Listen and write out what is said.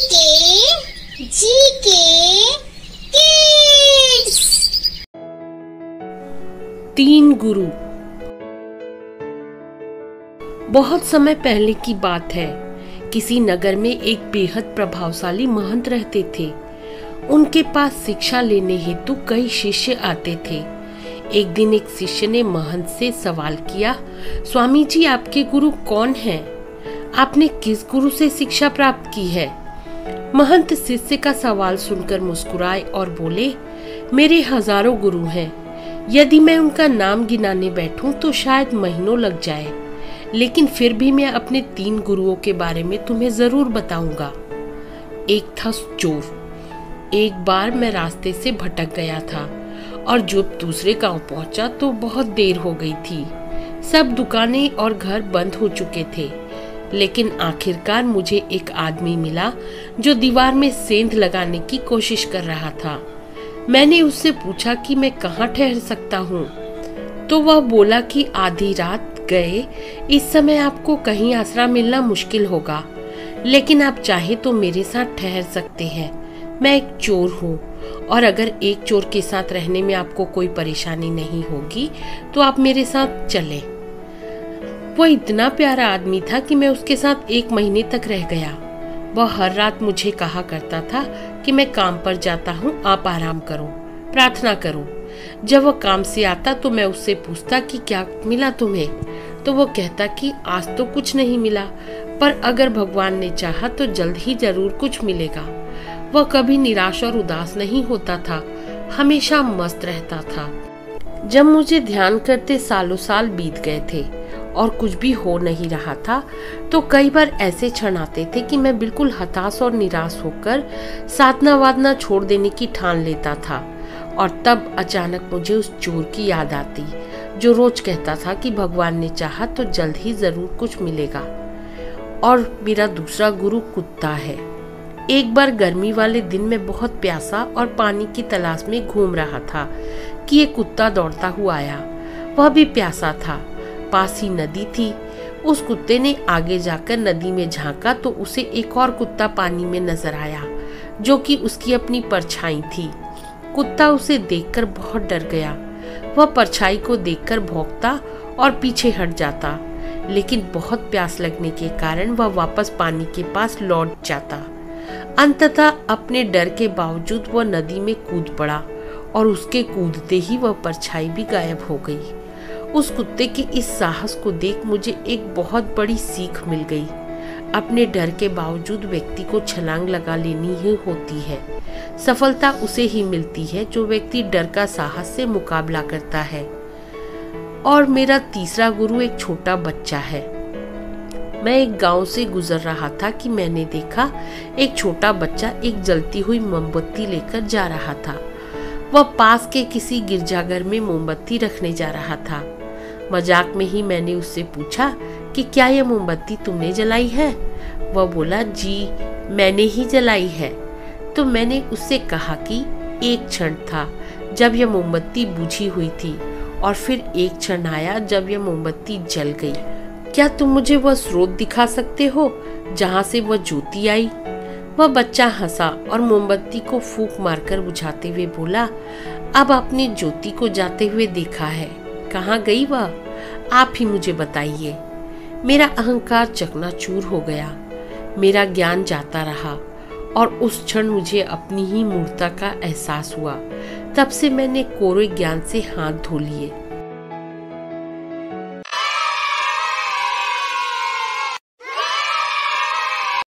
GK kids. तीन गुरु। बहुत समय पहले की बात है। किसी नगर में एक बेहद प्रभावशाली महंत रहते थे। उनके पास शिक्षा लेने हेतु कई शिष्य आते थे। एक दिन एक शिष्य ने महंत से सवाल किया, स्वामी जी, आपके गुरु कौन हैं? आपने किस गुरु से शिक्षा प्राप्त की है? महंत शिष्य का सवाल सुनकर मुस्कुराए और बोले, मेरे हजारों गुरु हैं। यदि मैं उनका नाम गिनाने बैठूं तो शायद महीनों लग जाए, लेकिन फिर भी मैं अपने तीन गुरुओं के बारे में तुम्हें जरूर बताऊंगा। एक था चोर। एक बार मैं रास्ते से भटक गया था और जब दूसरे गांव पहुंचा तो बहुत देर हो गई थी। सब दुकानें और घर बंद हो चुके थे, लेकिन आखिरकार मुझे एक आदमी मिला जो दीवार में सेंध लगाने की कोशिश कर रहा था। मैंने उससे पूछा कि मैं कहाँ ठहर सकता हूँ, तो वह बोला कि आधी रात गए इस समय आपको कहीं आसरा मिलना मुश्किल होगा, लेकिन आप चाहे तो मेरे साथ ठहर सकते हैं। मैं एक चोर हूँ और अगर एक चोर के साथ रहने में आपको कोई परेशानी नहीं होगी तो आप मेरे साथ चलें। वह इतना प्यारा आदमी था कि मैं उसके साथ 1 महीने तक रह गया। वह हर रात मुझे कहा करता था कि मैं काम पर जाता हूँ, आप आराम करो, प्रार्थना करो। जब वह काम से आता तो मैं उससे पूछता कि क्या मिला तुम्हें, तो वो कहता कि आज तो कुछ नहीं मिला, पर अगर भगवान ने चाहा तो जल्द ही जरूर कुछ मिलेगा। वह कभी निराश और उदास नहीं होता था, हमेशा मस्त रहता था। जब मुझे ध्यान करते सालों साल बीत गए थे और कुछ भी हो नहीं रहा था, तो कई बार ऐसे क्षण आते थे कि मैं बिल्कुल हताश और निराश होकर साधना वादना छोड़ देने की ठान लेता था। और तब अचानक मुझे उस चोर की याद आती जो रोज कहता था कि भगवान ने चाहा तो जल्द ही जरूर कुछ मिलेगा। और मेरा दूसरा गुरु कुत्ता है। एक बार गर्मी वाले दिन में बहुत प्यासा और पानी की तलाश में घूम रहा था कि एक कुत्ता दौड़ता हुआ आया। वह भी प्यासा था। पास ही नदी थी। उस कुत्ते ने आगे जाकर नदी में झांका तो उसे एक और कुत्ता पानी में नजर आया, जो कि उसकी अपनी परछाई थी। कुत्ता उसे देखकर बहुत डर गया। वह परछाई को देखकर भौंकता और पीछे हट जाता, लेकिन बहुत प्यास लगने के कारण वह वापस पानी के पास लौट जाता। अंततः अपने डर के बावजूद वह नदी में कूद पड़ा और उसके कूदते ही वह परछाई भी गायब हो गई। उस कुत्ते के इस साहस को देख मुझे एक बहुत बड़ी सीख मिल गई। अपने डर के बावजूद व्यक्ति को छलांग लगा लेनी ही होती है। सफलता उसे ही मिलती है जो व्यक्ति डर का साहस से मुकाबला करता है। और मेरा तीसरा गुरु एक छोटा बच्चा है। मैं एक गांव से गुजर रहा था कि मैंने देखा एक छोटा बच्चा एक जलती हुई मोमबत्ती लेकर जा रहा था। वह पास के किसी गिरजाघर में मोमबत्ती रखने जा रहा था। मजाक में ही मैंने उससे पूछा कि क्या यह मोमबत्ती तुमने जलाई है? वह बोला, जी मैंने ही जलाई है। तो मैंने उससे कहा कि एक क्षण था जब यह मोमबत्ती बुझी हुई थी और फिर एक क्षण आया जब यह मोमबत्ती जल गई। क्या तुम मुझे वह स्रोत दिखा सकते हो जहाँ से वह ज्योति आई? वह बच्चा हंसा और मोमबत्ती को फूंक मारकर बुझाते हुए बोला, अब आपने ज्योति को जाते हुए देखा है, कहाँ गई वह? आप ही मुझे बताइए। मेरा अहंकार चकनाचूर हो गया। मेरा ज्ञान जाता रहा और उस क्षण मुझे अपनी ही मूर्खता का एहसास हुआ। तब से मैंने कोरे ज्ञान से हाथ धो लिए।